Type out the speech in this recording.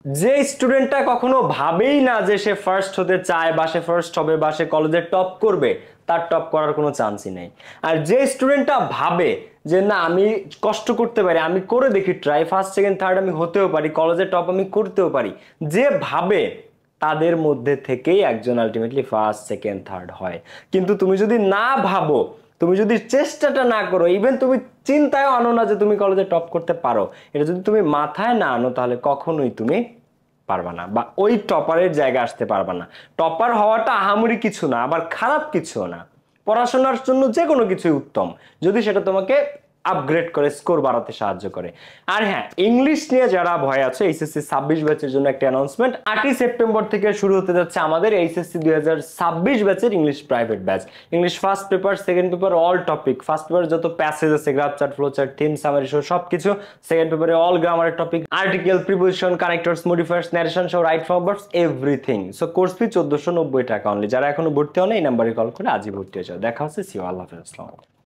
যে স্টুডেন্টটা কখনো ভাবেই না যে সে ফার্স্ট হতে চায় বা সে ফার্স্ট হবে বা সে কলেজে টপ করবে, তার টপ করার কোনো চান্সই নেই। আর যে স্টুডেন্টটা ভাবে যে না আমি কষ্ট করতে পারি, আমি করে দেখি ট্রাই, ফার্স্ট সেকেন্ড থার্ড আমি হতেও পারি, কলেজে টপ আমি করতেও পারি, যে ভাবে তাদের মধ্যে থেকেই একজন আলটিমেটলি ফার্স্ট সেকেন্ড থার্ড হয়। কিন্তু তুমি যদি না ভাবো, তুমি যদি চেষ্টাটা না করো, ইভেন তুমি চিন্তায় আনো না যে তুমি কলেজে টপ করতে পারো, এটা যদি তুমি মাথায় না আনো, তাহলে কখনোই তুমি পারবা না বা ওই টপারের জায়গা আসতে পারবা না। টপার হওয়াটা আহামরি কিছু না, আবার খারাপ কিছু না। পড়াশোনার জন্য যে কোনো কিছুই উত্তম, যদি সেটা তোমাকে আপগ্রেড করে, স্কোর বাড়াতে সাহায্য করে। আর হ্যাঁ, ইংলিশ নিয়ে যারা ভয় আছে, এইচএসসি 26 ব্যাচের জন্য একটা অ্যানাউন্সমেন্ট, 8ই সেপ্টেম্বর থেকে শুরু হতে যাচ্ছে আমাদের এইচএসসি 2026 ব্যাচের English private batch. English first paper, second paper, all topic. First পেপারে যত প্যাসেজ আছে, graph chart, flow chart, theme, summary সহ সবকিছু। সেকেন্ড পেপারে অল গ্রামারের topic, article, preposition, connectors, modifiers, narration সহ right form verbs, everything. So course fee 1490 টাকা only. যারা এখনো ভর্তি হন, এই নাম্বারে কল করে আজই ভর্তি হয়ে যাও। দেখা হচ্ছে, সি ইউ, আল্লাহ হাফেজ, আসসালামু আলাইকুম।